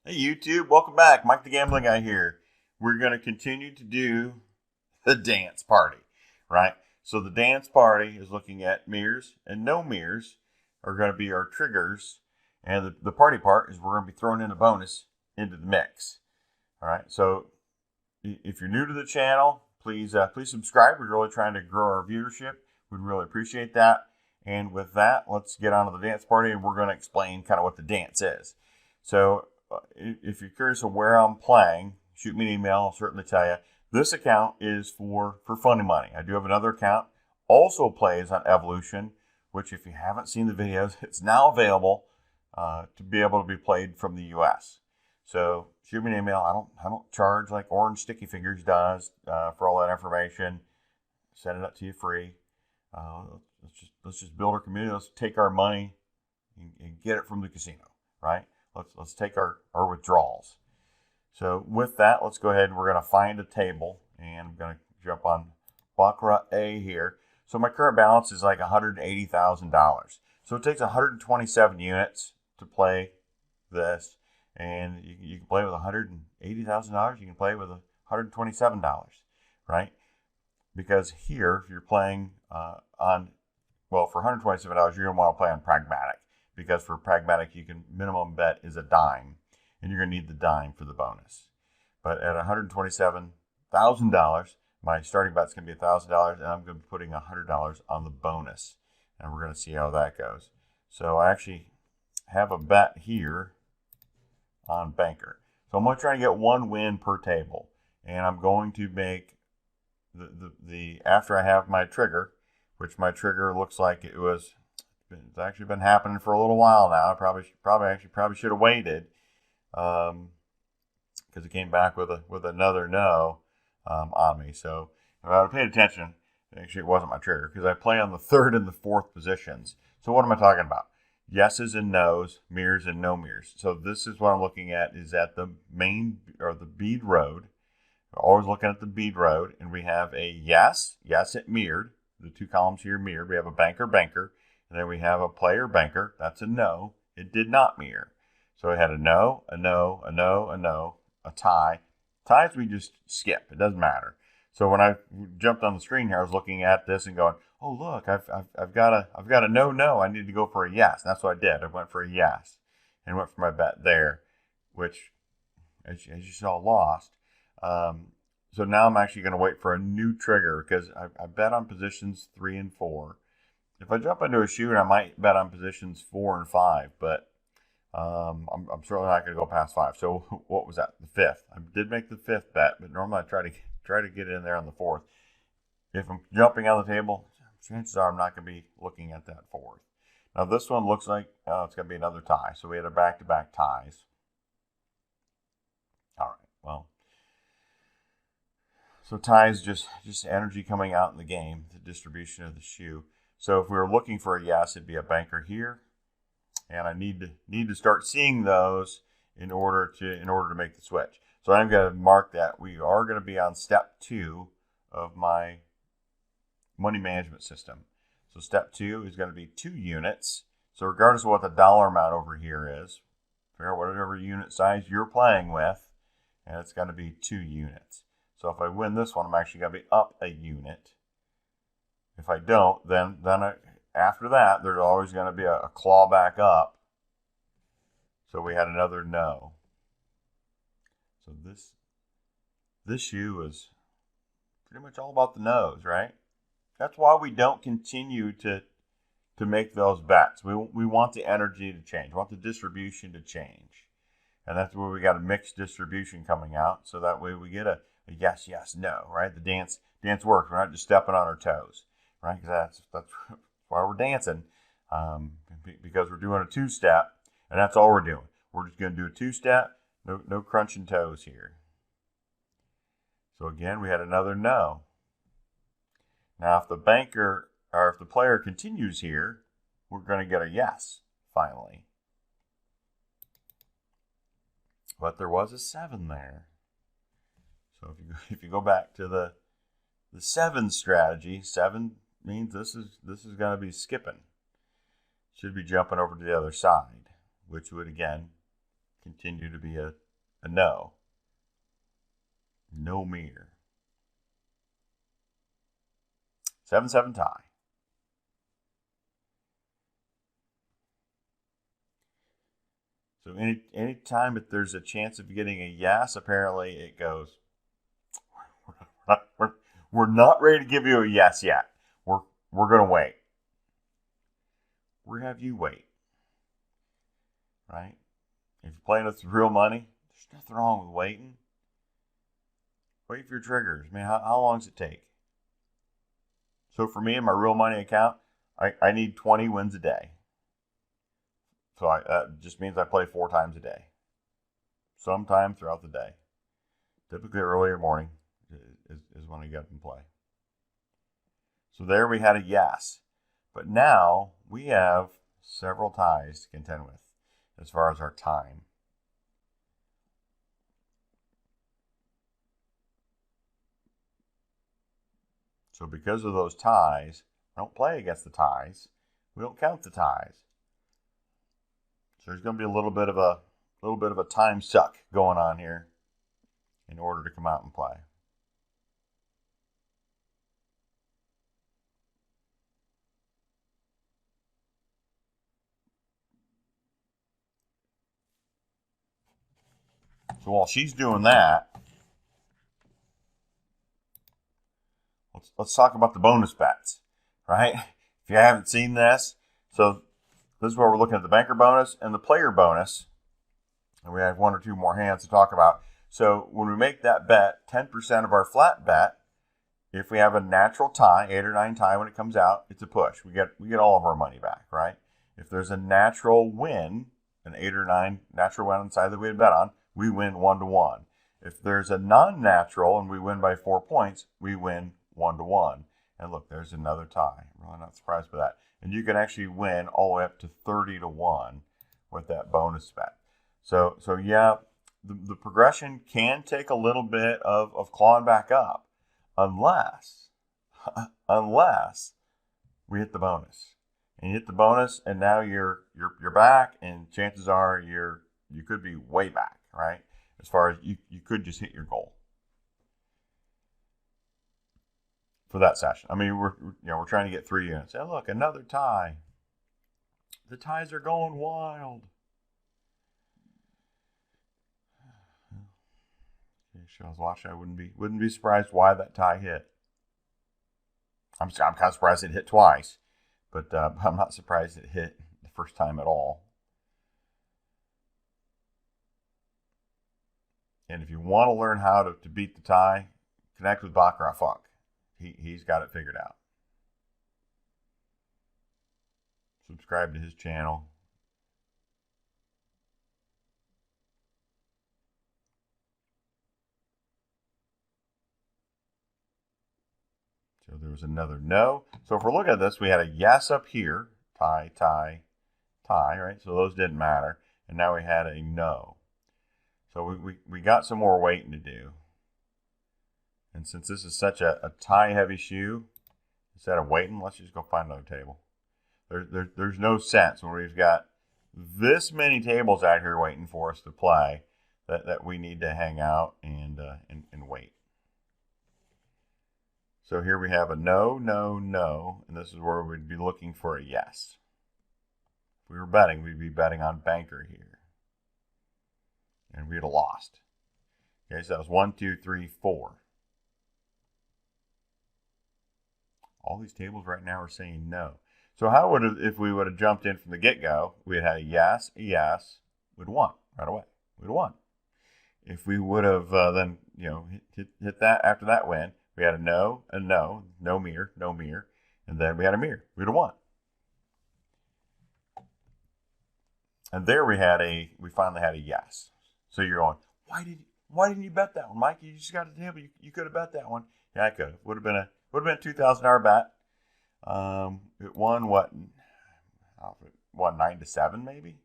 Hey YouTube, welcome back. Mike the Gambling Guy here. We're going to continue to do the dance party, right? So the dance party is looking at mirrors and no mirrors are going to be our triggers. And the party part is we're going to be throwing in a bonus into the mix. All right, so if you're new to the channel, please subscribe. We're really trying to grow our viewership. We'd really appreciate that. And with that, let's get on to the dance party and we're going to explain kind of what the dance is. So if you're curious of where I'm playing, shoot me an email. I'll certainly tell you. This account is for funny money. I do have another account. Also plays on Evolution, which if you haven't seen the videos, it's now available to be able to be played from the U.S. So shoot me an email. I don't charge like Orange Sticky Fingers does for all that information. Send it up to you free. Let's just build our community. Let's take our money and get it from the casino, right? Let's take our withdrawals. So with that, let's go ahead and we're going to find a table. And I'm going to jump on Baccarat A here. So my current balance is like $180,000. So it takes 127 units to play this. And you can play with $180,000. You can play with $127, right? Because here, if you're playing for $127, you're going to want to play on Pragmatic. Because for Pragmatic, you can minimum bet is a dime, and you're going to need the dime for the bonus. But at $127,000, my starting bet's going to be $1,000, and I'm going to be putting $100 on the bonus, and we're going to see how that goes. So I actually have a bet here on Banker. So I'm going to try to get one win per table, and I'm going to make the after I have my trigger, which my trigger looks like it's actually been happening for a little while now. I probably should have waited because it came back with another no on me. So if I would have paid attention, actually it wasn't my trigger because I play on the third and the fourth positions. So what am I talking about? Yeses and nos, mirrors and no mirrors. So this is what I'm looking at is at the main or the bead road. We're always looking at the bead road, and we have a yes, it mirrored. The two columns here mirrored. We have a banker. And then we have a player banker. That's a no. It did not mirror. So we had a no, a no, a no, a no, a tie. Ties we just skip. It doesn't matter. So when I jumped on the screen here, I was looking at this and going, "Oh look, I've got a no. I need to go for a yes." And that's what I did. I went for a yes and went for my bet there, which, as you saw, lost. So now I'm actually going to wait for a new trigger because I bet on positions 3 and 4. If I jump into a shoot, I might bet on positions 4 and 5, but I'm certainly not going to go past 5. So what was that? The 5th. I did make the 5th bet, but normally I try to get in there on the 4th. If I'm jumping on the table, chances are I'm not going to be looking at that 4th. Now this one looks like it's going to be another tie. So we had a back-to-back ties. All right. Well, so ties just energy coming out in the game, the distribution of the shoe. So if we were looking for a yes, it'd be a banker here, and I need to start seeing those in order to make the switch. So I'm going to mark that we are going to be on step 2 of my money management system. So step 2 is going to be 2 units. So regardless of what the dollar amount over here is, figure out whatever unit size you're playing with, and it's going to be 2 units. So if I win this one, I'm actually going to be up a unit. If I don't, then after that, there's always going to be a claw back up. So we had another no. So this shoe is pretty much all about the no's, right? That's why we don't continue to make those bets. We want the energy to change. We want the distribution to change. And that's where we got a mixed distribution coming out. So that way we get a yes, no, right? The dance works. We're not just stepping on our toes. Right, because that's why we're dancing, because we're doing a 2-step, and that's all we're doing. We're just going to do a 2-step, no crunching toes here. So again, we had another no. Now, if the player continues here, we're going to get a yes finally. But there was a 7 there. So if you go back to the 7 strategy, 7 means this is going to be skipping. Should be jumping over to the other side, which would again continue to be a no. No mirror. 7-7 tie. So any time if there's a chance of getting a yes, apparently it goes, we're not ready to give you a yes yet. We're going to wait. We're going to have you wait. Right? If you're playing with real money, there's nothing wrong with waiting. Wait for your triggers. Man, how long does it take? So for me in my real money account, I need 20 wins a day. So that just means I play 4 times a day. Sometime throughout the day. Typically earlier morning is when I get up and play. So there we had a yes. But now we have several ties to contend with as far as our time. So because of those ties, we don't play against the ties. We don't count the ties. So there's going to be a little bit of a time suck going on here in order to come out and play. So while she's doing that, let's talk about the bonus bets, right? If you haven't seen this, so this is where we're looking at the banker bonus and the player bonus. And we have 1 or 2 more hands to talk about. So when we make that bet, 10% of our flat bet, if we have a natural tie, 8 or 9 tie when it comes out, it's a push. We get all of our money back, right? If there's a natural win, an 8 or 9 natural win on the side that we had bet on, we win 1-1. If there's a non-natural and we win by 4 points, we win 1-1. And look, there's another tie. I'm really not surprised by that. And you can actually win all the way up to 30-1 with that bonus bet. So yeah, the progression can take a little bit of clawing back up, unless we hit the bonus. And you hit the bonus, and now you're back, and chances are you could be way back, right? As far as you could just hit your goal for that session. I mean, we're trying to get 3 units. Hey, look, another tie. The ties are going wild. If I was watching, I wouldn't be surprised why that tie hit. I'm kind of surprised it hit twice, but I'm not surprised it hit the first time at all. And if you want to learn how to beat the tie, connect with Baccarat Funk. He's got it figured out. Subscribe to his channel. So there was another no. So if we're looking at this, we had a yes up here. Tie, tie, tie, right? So those didn't matter. And now we had a no. So we got some more waiting to do. And since this is such a tie-heavy shoe, instead of waiting, let's just go find another table. There's no sense when we've got this many tables out here waiting for us to play that we need to hang out and wait. So here we have a no, no, no, and this is where we'd be looking for a yes. If we were betting, we'd be betting on banker here. And we'd have lost. Okay, so that was 1, 2, 3, 4. All these tables right now are saying no. So how would it, if we would have jumped in from the get-go, we'd had a yes, we'd won right away. We'd won. If we would have then hit that after that win, we had a no, no mirror, and then we had a mirror. We'd have won. And there we finally had a yes. So you're going, why didn't you bet that one, Mike? You just got a table. You could have bet that one. Yeah, I could have. Would have been a $2,000 bet. It won what? It won 9-7 maybe.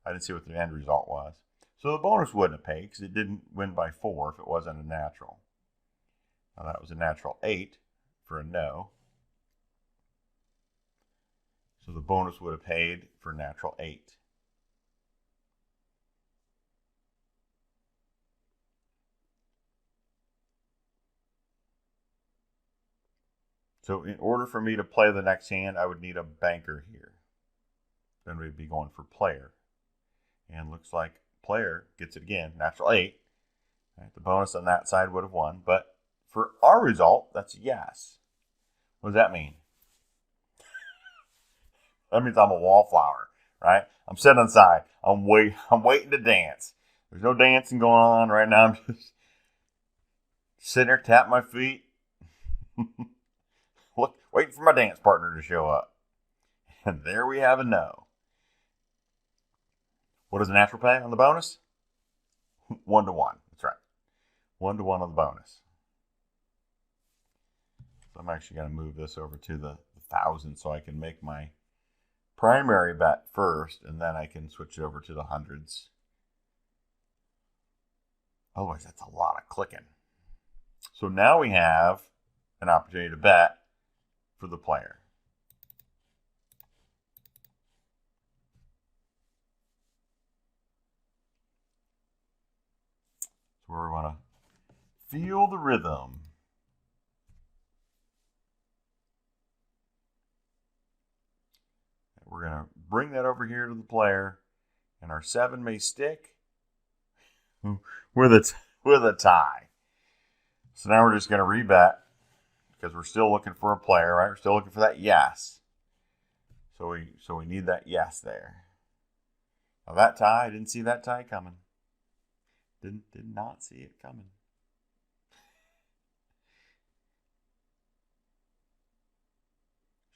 I didn't see what the end result was. So the bonus wouldn't have paid because it didn't win by 4 if it wasn't a natural. Now that was a natural 8 for a no. So the bonus would have paid for natural 8. So in order for me to play the next hand, I would need a banker here. Then we'd be going for player. And looks like player gets it again, natural 8. Right, the bonus on that side would have won. But for our result, that's a yes. What does that mean? That means I'm a wallflower, right? I'm sitting inside. I'm waiting to dance. There's no dancing going on right now. I'm just sitting there, tapping my feet, waiting for my dance partner to show up. And there we have a no. What is the natural pay on the bonus? 1 to 1. That's right. 1 to 1 on the bonus. So I'm actually going to move this over to the 1,000 so I can make my primary bet first, and then I can switch it over to the hundreds. Otherwise, that's a lot of clicking. So now we have an opportunity to bet for the player. So we want to feel the rhythm. We're going to bring that over here to the player, and our 7 may stick with a tie. So now we're just going to rebet because we're still looking for a player, right? We're still looking for that yes. So we need that yes there. Now that tie, I didn't see that tie coming. Did not see it coming.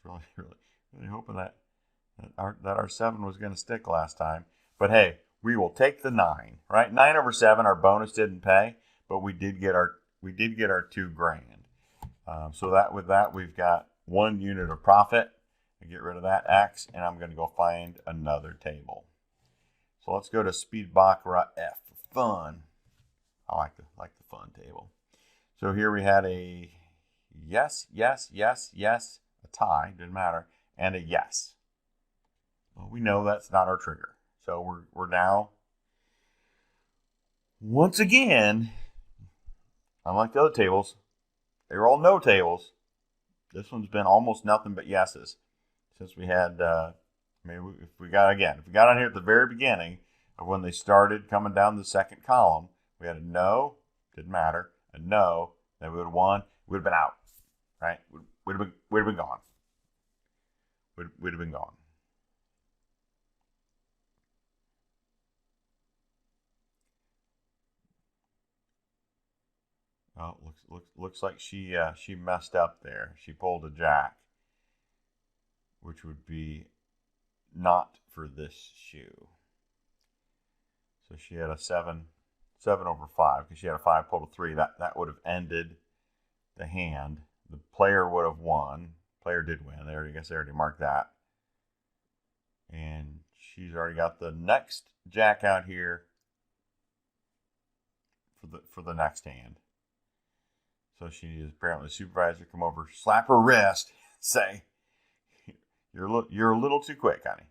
Really hoping that our 7 was going to stick last time. But hey, we will take the 9, right? 9 over 7, our bonus didn't pay, but we did get our $2,000. So that with that, we've got 1 unit of profit. I get rid of that X, and I'm going to go find another table. So let's go to Speed Baccarat F for fun. I like the fun table. So here we had a yes, yes, yes, yes, a tie, didn't matter, and a yes. Well, we know that's not our trigger. So we're now, once again, unlike the other tables, they were all no tables. This one's been almost nothing but yeses. Since we had, if we got on here at the very beginning of when they started coming down the second column, we had a no, didn't matter, a no, then we would have won, we would have been out, right? We'd have been gone. We'd have been gone. Oh, looks like she messed up there. She pulled a jack, which would be not for this shoe. So she had a 7 over 5 because she had a 5 pulled a 3. That would have ended the hand. The player would have won. Player did win. I guess they already marked that. And she's already got the next jack out here for the next hand. So she needs apparently the supervisor come over, slap her wrist, say, "You're a little too quick, honey."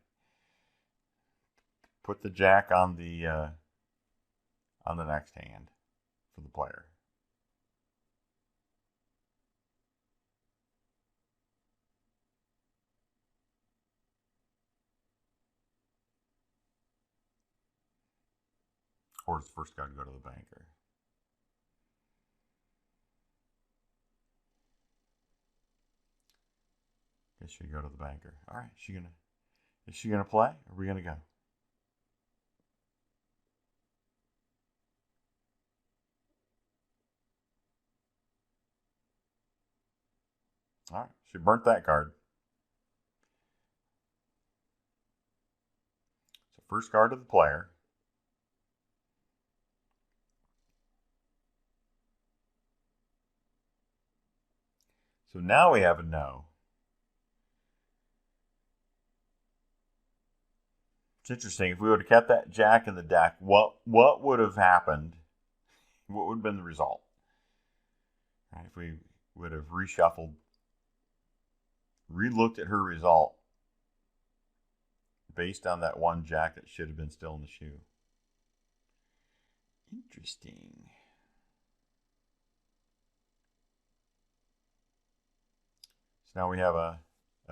Put the jack on the next hand for the player. Or it's first got to go to the banker. Guess she go to the banker. All right, is she gonna play? Or are we gonna go? All right, she burnt that card. So first card to the player. So now we have a no. It's interesting. If we would have kept that jack in the deck, what would have happened? What would have been the result? Right, if we would have reshuffled, re-looked at her result based on that one jack that should have been still in the shoe. Interesting. So now we have a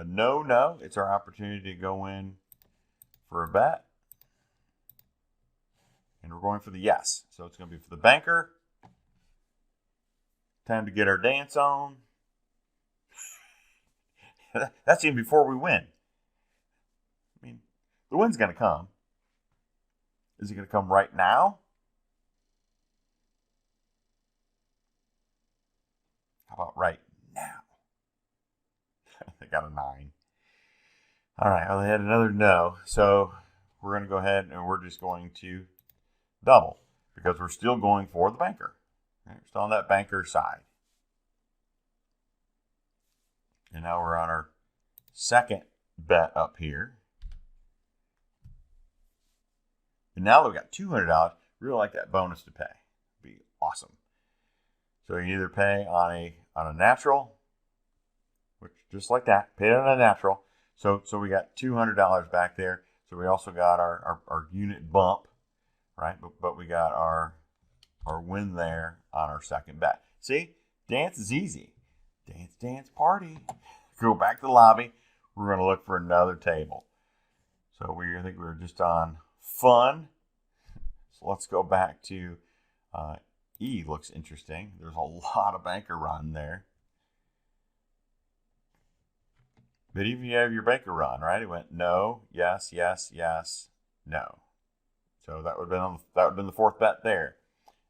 no. It's our opportunity to go in for a bet. And we're going for the yes. So it's going to be for the banker. Time to get our dance on. That's even before we win. I mean, the win's going to come. Is it going to come right now? How about right now? I got a 9. All right, I had another no. So we're going to go ahead and we're just going to double because we're still going for the banker. Right, we're still on that banker side. And now we're on our second bet up here. And now that we've got $200, really like that bonus to pay. It'd be awesome. So you either pay on a natural, which just like that, pay it on a natural. So we got $200 back there. So we also got our unit bump, right? But we got our win there on our second bet. See, dance is easy. Dance, dance, party. Go back to the lobby. We're going to look for another table. So I think we were just on fun. So let's go back to E. Looks interesting. There's a lot of banker run there. But even if you have your banker run, right? It went no, yes, yes, yes, no. So that would have been the fourth bet there.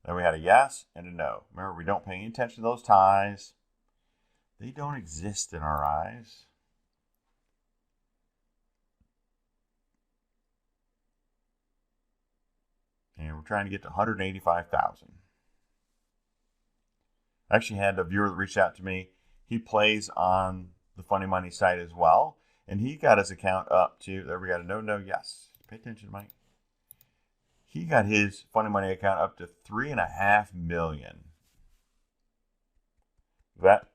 Then we had a yes and a no. Remember, we don't pay any attention to those ties. They don't exist in our eyes. And we're trying to get to 185,000. I actually had a viewer that reached out to me. He plays on the Funny Money site as well. And he got his account up to, there we got a no, yes. Pay attention, Mike. He got his Funny Money account up to 3.5 million. That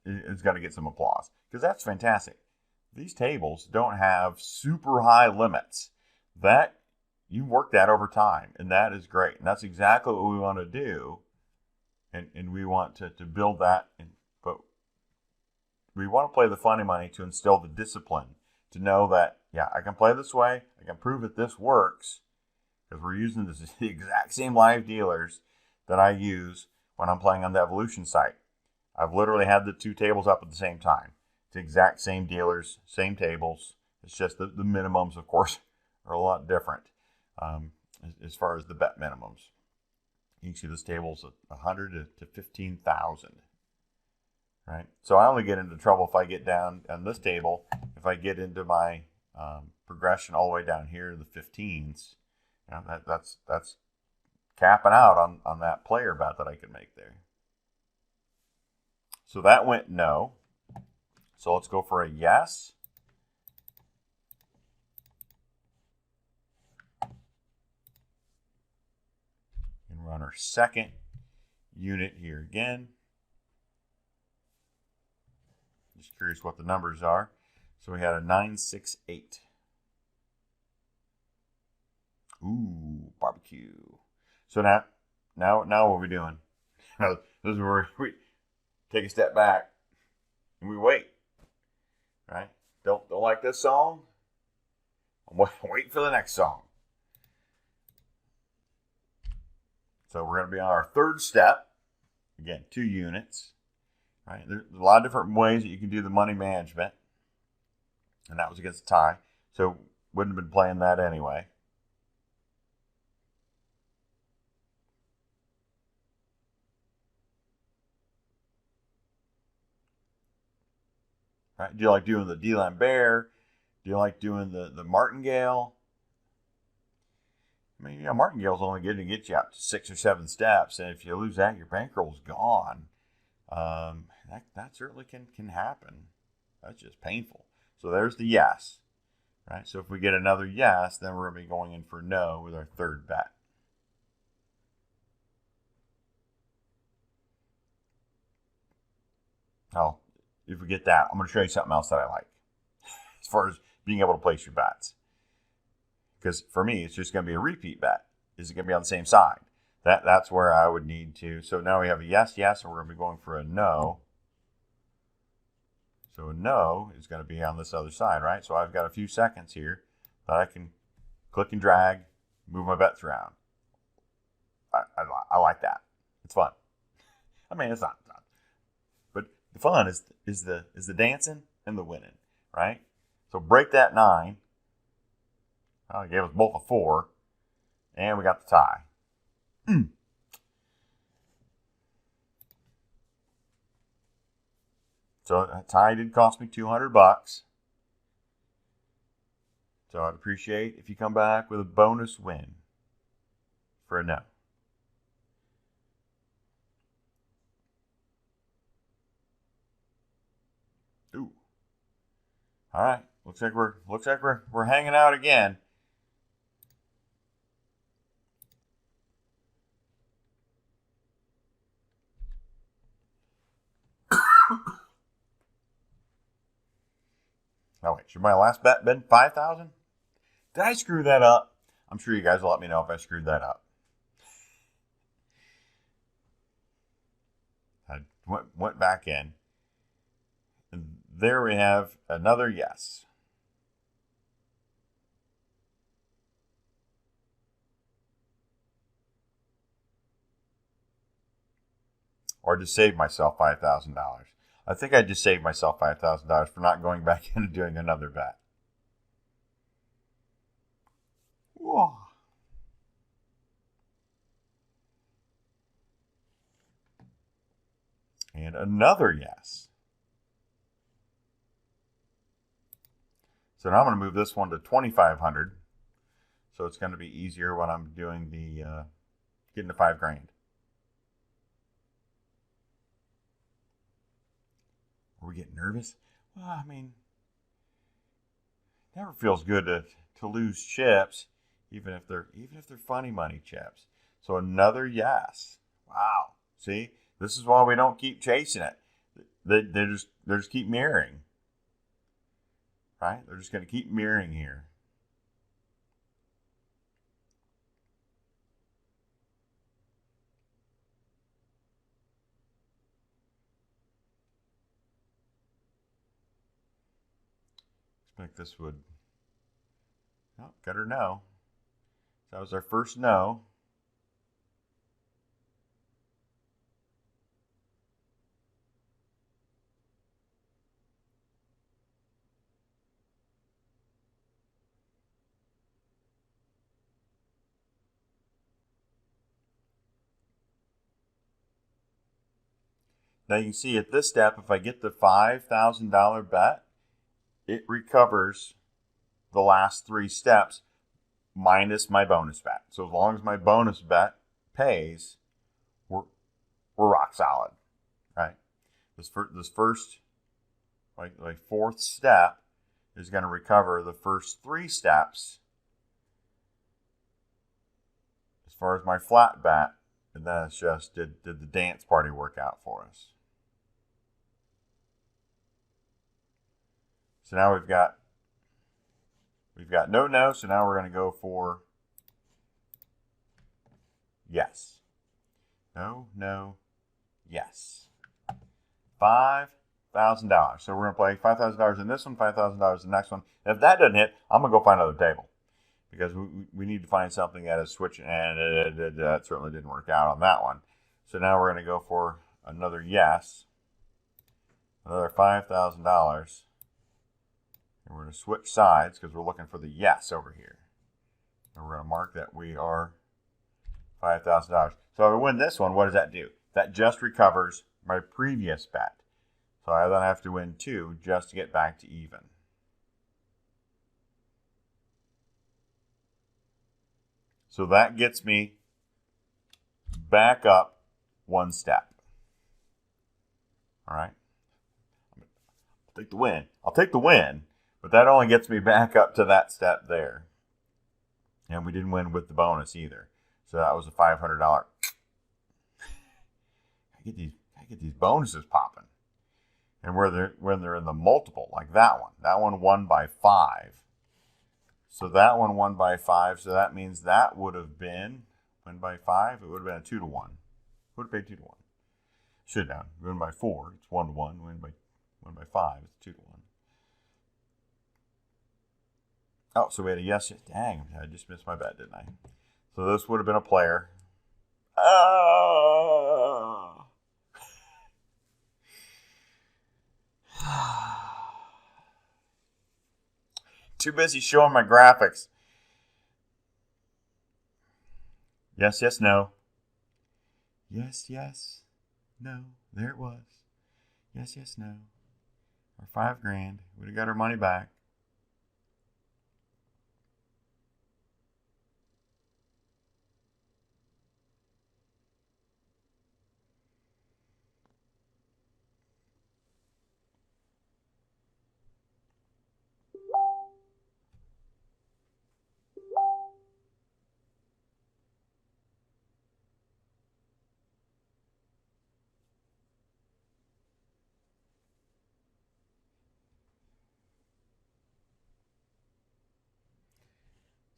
is going to get some applause because that's fantastic. These tables don't have super high limits. That you work that over time, and that is great. And that's exactly what we want to do. And we want to build that. But we want to play the Funny Money to instill the discipline to know that, yeah, I can play this way. I can prove that this works because we're using the exact same live dealers that I use when I'm playing on the Evolution site. I've literally had the two tables up at the same time. It's the exact same dealers, same tables. It's just the minimums, of course, are a lot different as far as the bet minimums. You can see this table's 100 to 15,000, right? So I only get into trouble if I get down on this table. If I get into my progression all the way down here to the 15s, you know, that's capping out on that player bet that I could make there. So that went no. So let's go for a yes. And run our second unit here again. Just curious what the numbers are. So we had a 968. Ooh, barbecue. So now what are we doing? This is where we take a step back and we wait. Right? Don't like this song? I'm waiting for the next song. So we're going to be on our third step. Again, 2 units. Right? There's a lot of different ways that you can do the money management. And that was against the tie. So wouldn't have been playing that anyway. Right? Do you like doing the D-Lambert? Do you like doing the Martingale? I mean, Martingale's only going to get you out to 6 or 7 steps, and if you lose that, your bankroll's gone. That certainly can happen. That's just painful. So there's the yes, right? So if we get another yes, then we're going to be going in for no with our third bet. Oh, if we get that, I'm going to show you something else that I like as far as being able to place your bets. Because for me, it's just going to be a repeat bet. Is it going to be on the same side? That's where I would need to. So now we have a yes, yes, and we're going to be going for a no. So a no is going to be on this other side, right? So I've got a few seconds here that I can click and drag, move my bets around. I like that. It's fun. I mean, it's not fun, but the fun is the dancing and the winning, right? So break that 9. Well, it gave us both a 4, and we got the tie. So a tie did cost me $200. So I'd appreciate if you come back with a bonus win for a no. Ooh. All right. Looks like we're hanging out again. Oh wait, should my last bet been 5,000? Did I screw that up? I'm sure you guys will let me know if I screwed that up. I went back in. And there we have another yes. Or just save myself $5,000. I think I just saved myself $5,000 for not going back in and doing another bet. Whoa. And another yes. So now I'm going to move this one to 2,500. So it's going to be easier when I'm doing the getting to $5,000. Are we getting nervous? Well, I mean, it never feels good to lose chips, even if they're funny money chips. So another yes. Wow. See, this is why we don't keep chasing it. They just keep mirroring. Right? They're just going to keep mirroring here. Expect this would. Oh, got her no. That was our first no. Now you can see at this step, if I get the $5,000 bet, it recovers the last 3 steps minus my bonus bet. So as long as my bonus bet pays, we're rock solid, right? This first, like 4th step is going to recover the first 3 steps as far as my flat bet, and then it's just did the dance party work out for us. So now we've got no, so now we're going to go for yes. No, yes. $5,000. So we're going to play $5,000 in this one, $5,000 in the next one. And if that doesn't hit, I'm going to go find another table. Because we need to find something that is switching, and it certainly didn't work out on that one. So now we're going to go for another yes. Another $5,000. And we're going to switch sides because we're looking for the yes over here. And we're going to mark that we are $5,000. So if I win this one, what does that do? That just recovers my previous bet. So I then have to win 2 just to get back to even. So that gets me back up 1 step. All right. I'll take the win. I'll take the win. But that only gets me back up to that step there. And we didn't win with the bonus either. So that was a $500. I get these bonuses popping. And when they're in the multiple, like that one. That one won by 5. So that one won by 5. So that means that would have been, win by 5, it would have been a 2-to-1. Would have paid 2-to-1. Should have. Win by 4, it's 1-to-1. Win by Win by 5. It's 2-1. Oh, so we had a yes. Dang, I just missed my bet, didn't I? So this would have been a player. Too busy showing my graphics. Yes, yes, no. Yes, yes, no. There it was. Yes, yes, no. Our $5,000. We'd have got our money back.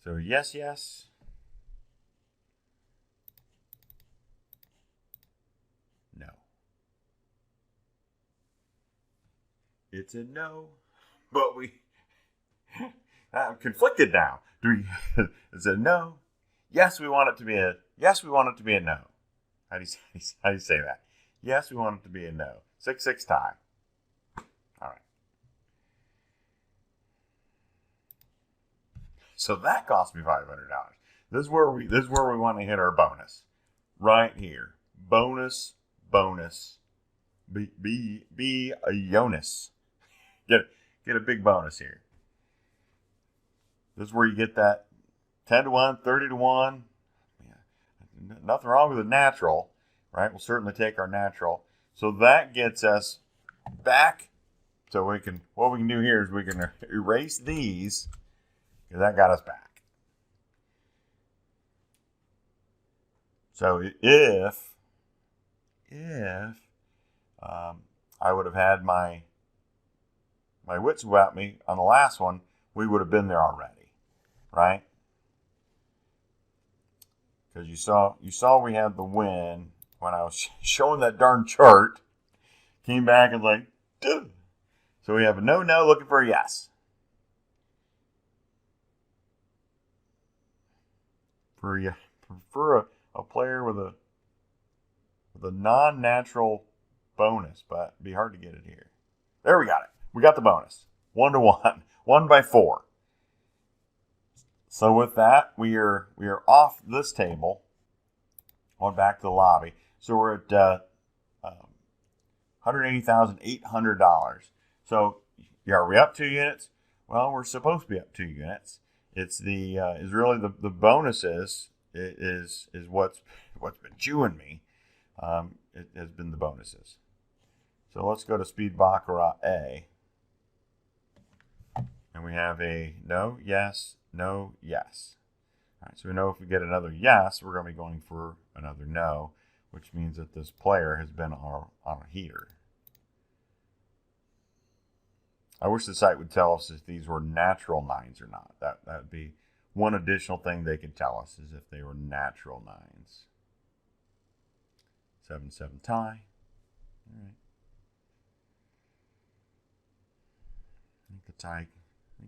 So yes, yes. No. It's a no. But I'm conflicted now. Is it a no? Yes, we want it to be a yes. We want it to be a no. How do you say that? Yes, we want it to be a no. 6-6 tie. All right. So that cost me $500. This is where we want to hit our bonus. Right here. Bonus. Be a Jonas. Get a big bonus here. This is where you get that 10-1, 30-1. Yeah, nothing wrong with a natural, right? We'll certainly take our natural. So that gets us back. So what we can do here is we can erase these, because that got us back. So if I would have had my wits about me on the last one, we would have been there already, right? Because you saw we had the win when I was showing that darn chart. Came back and like, dude. So we have a no looking for a yes. For a player with a non-natural bonus, but it'd be hard to get it here. There, we got it. We got the bonus. 1-1. 1 by 4. So with that, we are off this table. Going back to the lobby. So we're at $180,800. So are we up 2 units? Well, we're supposed to be up 2 units. It's is really the bonuses is what's been chewing me. It has been the bonuses. So let's go to Speed Baccarat A. And we have a no, yes, no, yes. All right, so we know if we get another yes, we're going to be going for another no, which means that this player has been on a heater. I wish the site would tell us if these were natural 9s or not. That would be one additional thing they could tell us, is if they were natural 9s. 7-7 tie. All right. I think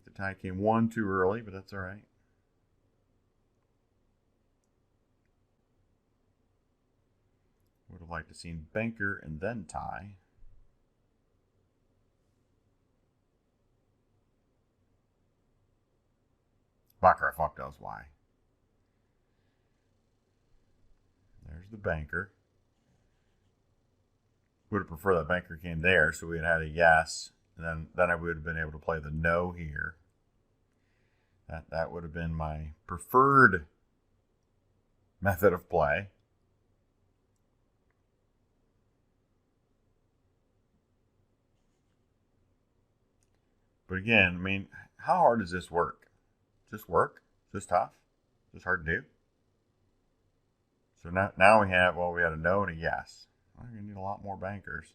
the tie came one too early, but that's all right. Would have liked to seen banker and then tie. Baccarat, fuck knows why. There's the banker. Would have preferred that banker came there, so we had a yes. And then I would have been able to play the no here. That would have been my preferred method of play. But again, I mean, how hard does this work? Does this work? Is this tough? Is this hard to do? So now we had a no and a yes. We're going to need a lot more bankers.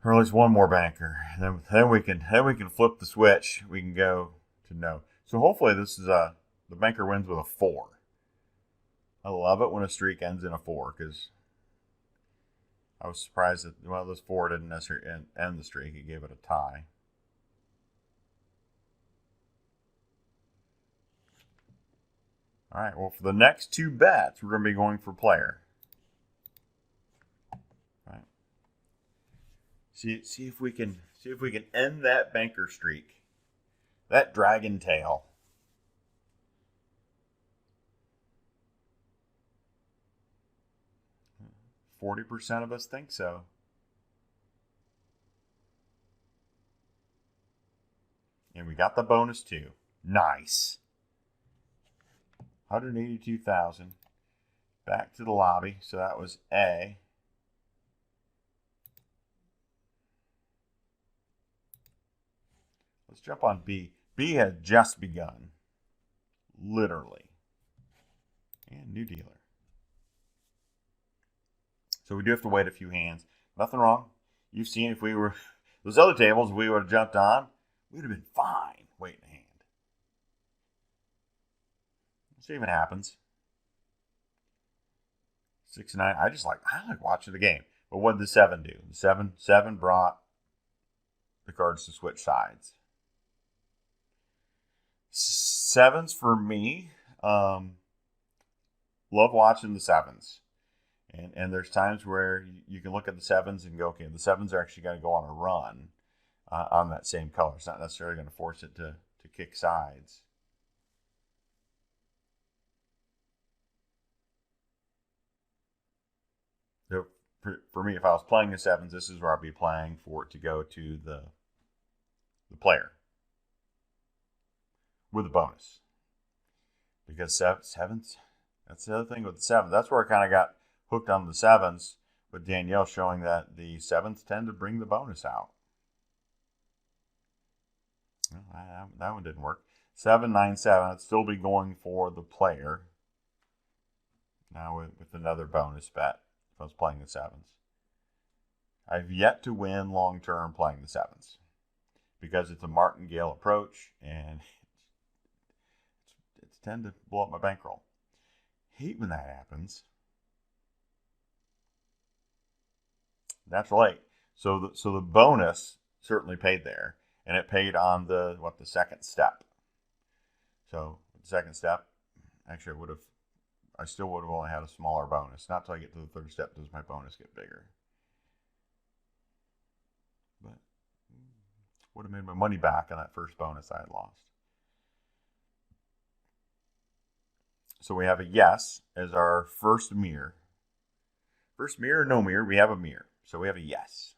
Or at least one more banker. Then we can flip the switch. We can go to no. So hopefully this is the banker wins with a 4. I love it when a streak ends in a 4, because I was surprised that, well, those 4 didn't necessarily end the streak. It gave it a tie. All right, well, for the next 2 bets, we're going to be going for player. All right. See if we can end that banker streak. That dragon tail. 40% of us think so. And we got the bonus too. Nice. 182,000. Back to the lobby. So that was A. Let's jump on B. B had just begun. Literally. And new dealer. So we do have to wait a few hands. Nothing wrong. You've seen if we were those other tables we would have jumped on, we'd have been fine waiting a hand. Let's see if it happens. 6-9. I like watching the game. But what did the 7 do? The 7 brought the cards to switch sides. 7s for me. Love watching the 7s. And there's times where you can look at the 7s and go, okay, the 7s are actually going to go on a run on that same color. It's not necessarily going to force it to kick sides. So for me, if I was playing the 7s, this is where I'd be playing for it to go to the player with a bonus. Because 7s, that's the other thing with the 7s. That's where I kind of got hooked on the 7s with Danielle showing that the 7s tend to bring the bonus out. Well, that one didn't work. 7-9-7. I'd still be going for the player. Now with another bonus bet if I was playing the 7s. I've yet to win long term playing the 7s because it's a martingale approach and it's tend to blow up my bankroll. Hate when that happens. Natural 8. So the bonus certainly paid there, and it paid on the second step. So the second step, actually, I still would have only had a smaller bonus. Not till I get to the third step does my bonus get bigger. But would have made my money back on that first bonus I had lost. So we have a yes as our first mirror. First mirror, no mirror, we have a mirror. So we have a yes.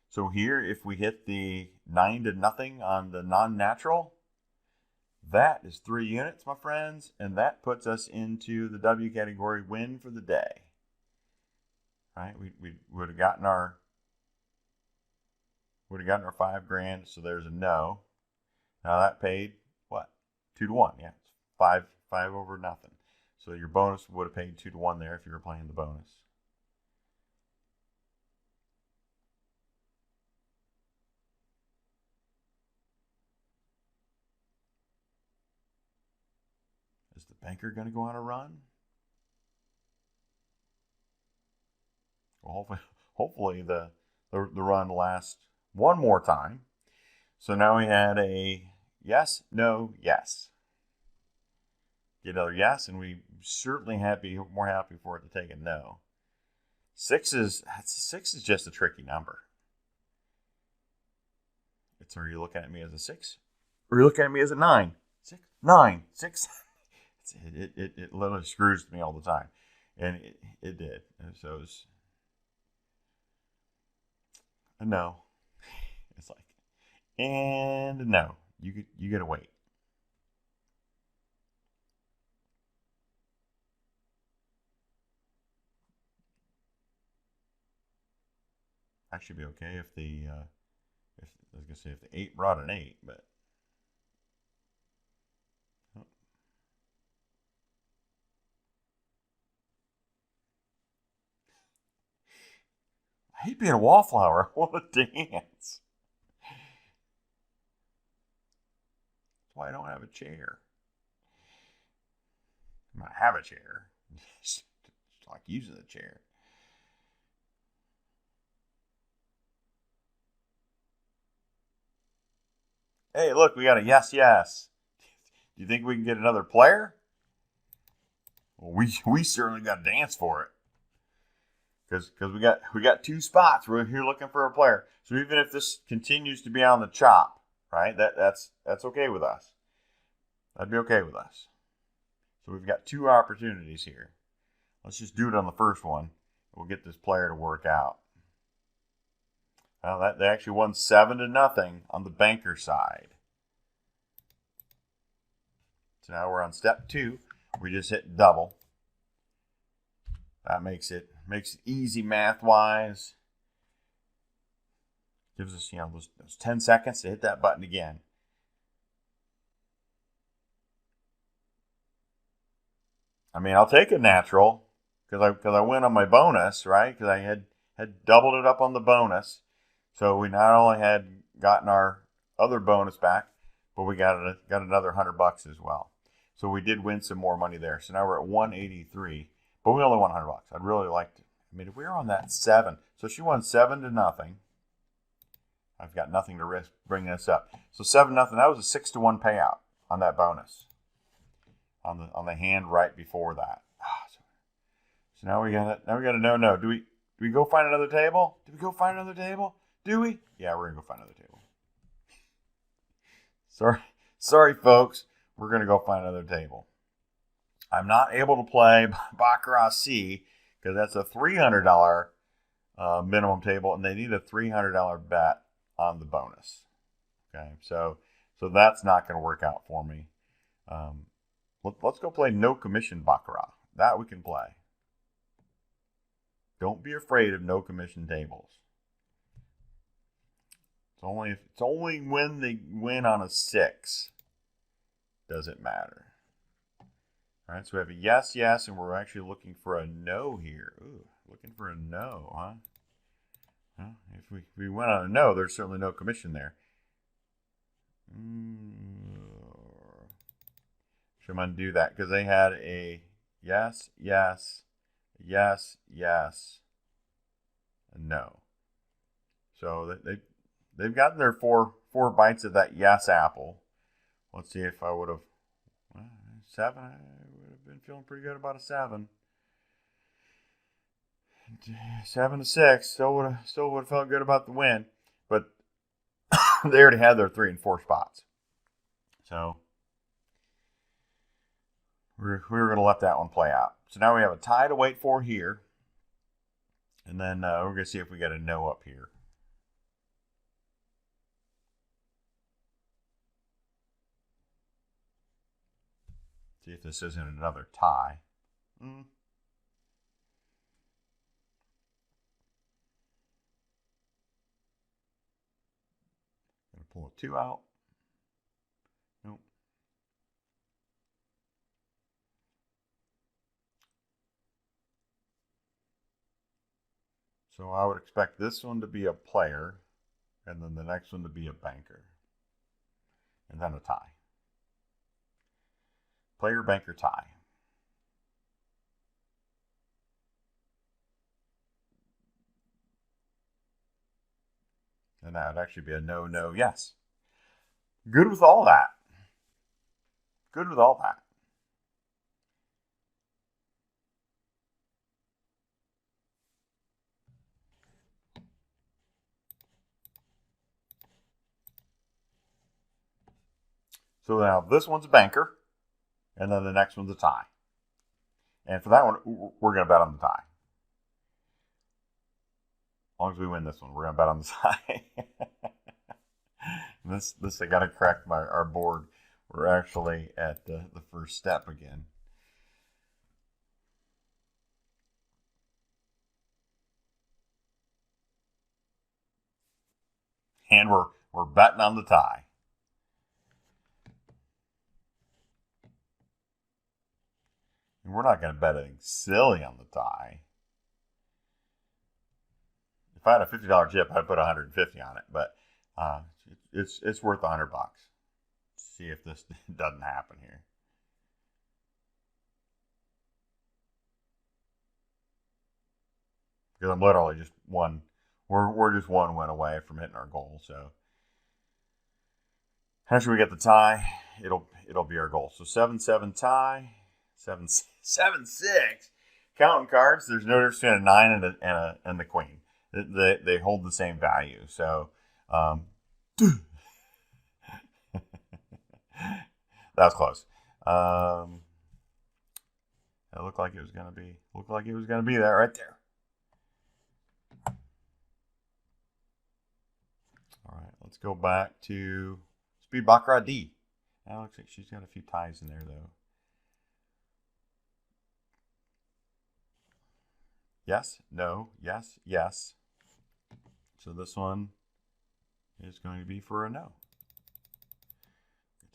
So here, if we hit the 9-0 on the non-natural, that is 3 units, my friends, and that puts us into the W category win for the day. Right? We would have gotten our $5,000. So there's a no. Now that paid what? 2-1. Yeah, it's 5 over nothing. So your bonus would have paid 2-1 there if you were playing the bonus. Is the banker going to go on a run? Well, hopefully the run lasts one more time. So now we had a yes, no, yes. Get another yes, and we certainly more happy for it to take a no. 6 is just a tricky number. Are you looking at me as a 6? Or are you looking at me as a 9? 6, 9, 6. It literally screws me all the time. And it did. And so it was a no. It's like, and no. You gotta wait. I should be okay if I was gonna say if the 8 brought an 8, but I hate being a wallflower. What a dance. That's why I don't have a chair. I have a chair. Just like using the chair. Hey, look, we got a yes, yes. Do you think we can get another player? Well, we certainly got to dance for it. Because we got 2 spots. We're here looking for a player. So even if this continues to be on the chop, right? That's okay with us. That'd be okay with us. So we've got 2 opportunities here. Let's just do it on the first one. We'll get this player to work out. Well, they actually won 7-0 on the banker side. So now we're on step 2. We just hit double. That makes it easy math-wise. Gives us, those 10 seconds to hit that button again. I mean, I'll take a natural because I win on my bonus, right? Because I had doubled it up on the bonus. So we not only had gotten our other bonus back, but we got another $100 as well. So we did win some more money there. So now we're at 183, but we only won $100. I'd really like to. I mean, if we were on that 7, so she won 7-0. I've got nothing to risk bringing this up. So 7-0. That was a 6-1 payout on that bonus. On the hand right before that. So now we got a no. Do we go find another table? Do we go find another table? Do we? Yeah, we're gonna go find another table. Sorry, folks. We're gonna go find another table. I'm not able to play Baccarat C because that's a $300 minimum table, and they need a $300 bet on the bonus. Okay, so that's not going to work out for me. Let's go play no commission Baccarat. That we can play. Don't be afraid of no commission tables. It's only when they win on a 6 does it matter. All right, so we have a yes, yes, and we're actually looking for a no here. Ooh, looking for a no, huh? Well, if we went on a no, there's certainly no commission there. Should undo that because they had a yes, yes, yes, yes, and no. So they've gotten their four bites of that yes apple. Let's see if I would have 7. I would have been feeling pretty good about a 7. 7-6. Still would have felt good about the win, but they already had their 3 and 4 spots. So we were going to let that one play out. So now we have a tie to wait for here, and then we're going to see if we get a no up here. See if this isn't another tie. Gonna pull a 2 out. Nope. So I would expect this one to be a player, and then the next one to be a banker, and then a tie. Player, banker, tie. And that would actually be a no, no, yes. Good with all that. Good with all that. So now this one's a banker, and then the next one's a tie. And for that one, we're going to bet on the tie. As long as we win this one, we're going to bet on the tie. This I got to correct our board. We're actually at the first step again. And we're betting on the tie. And we're not going to bet anything silly on the tie. If I had a $50 chip, I'd put $150 on it, but it's worth $100. See if this doesn't happen here. Because I'm literally just one. We're just one win away from hitting our goal. So after we get the tie, it'll be our goal. So 7-7 tie, 7-6. Counting cards, there's no difference between a 9 and the queen. They hold the same value. So that was close. It looked like it was gonna be that right there. All right, let's go back to speed Baccarat D. That looks like she's got a few ties in there though. Yes, no, yes, yes. So this one is going to be for a no.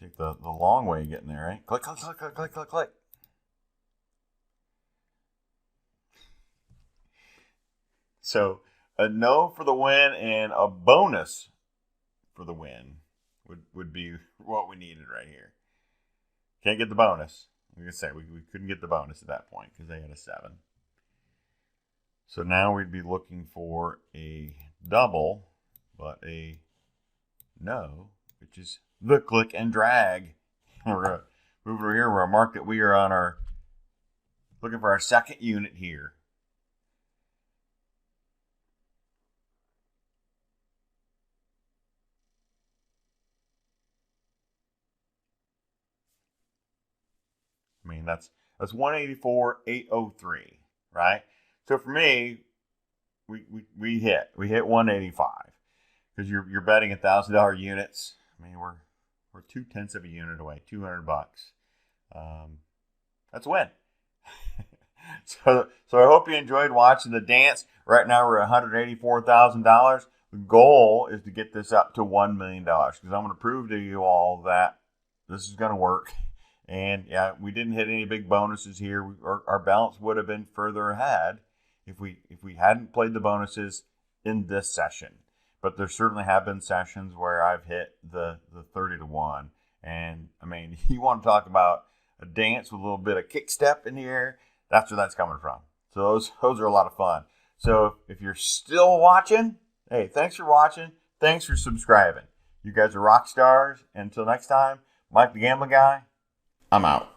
Take the long way getting there, right? Click, click, click, click, click, click, click. So a no for the win and a bonus for the win would be what we needed right here. Can't get the bonus. Like I said, we couldn't get the bonus at that point because they had a 7. So now we'd be looking for a double, but a no, which is the click and drag. We're going to move over here. We're going to mark that we are on our, looking for our second unit here. I mean, that's 184,803, right? So for me, we hit 185 because you're betting $1,000 units. I mean, we're 0.2 of a unit away, $200. That's a win. So I hope you enjoyed watching the dance. Right now we're at $184,000. The goal is to get this up to $1 million because I'm going to prove to you all that this is going to work. And yeah, we didn't hit any big bonuses here. Our balance would have been further ahead if we hadn't played the bonuses in this session. But there certainly have been sessions where I've hit the 30-1. And I mean, you want to talk about a dance with a little bit of kick step in the air, that's where that's coming from. So those are a lot of fun. So if you're still watching, hey, thanks for watching. Thanks for subscribing. You guys are rock stars. Until next time, Mike the Gambling Guy, I'm out.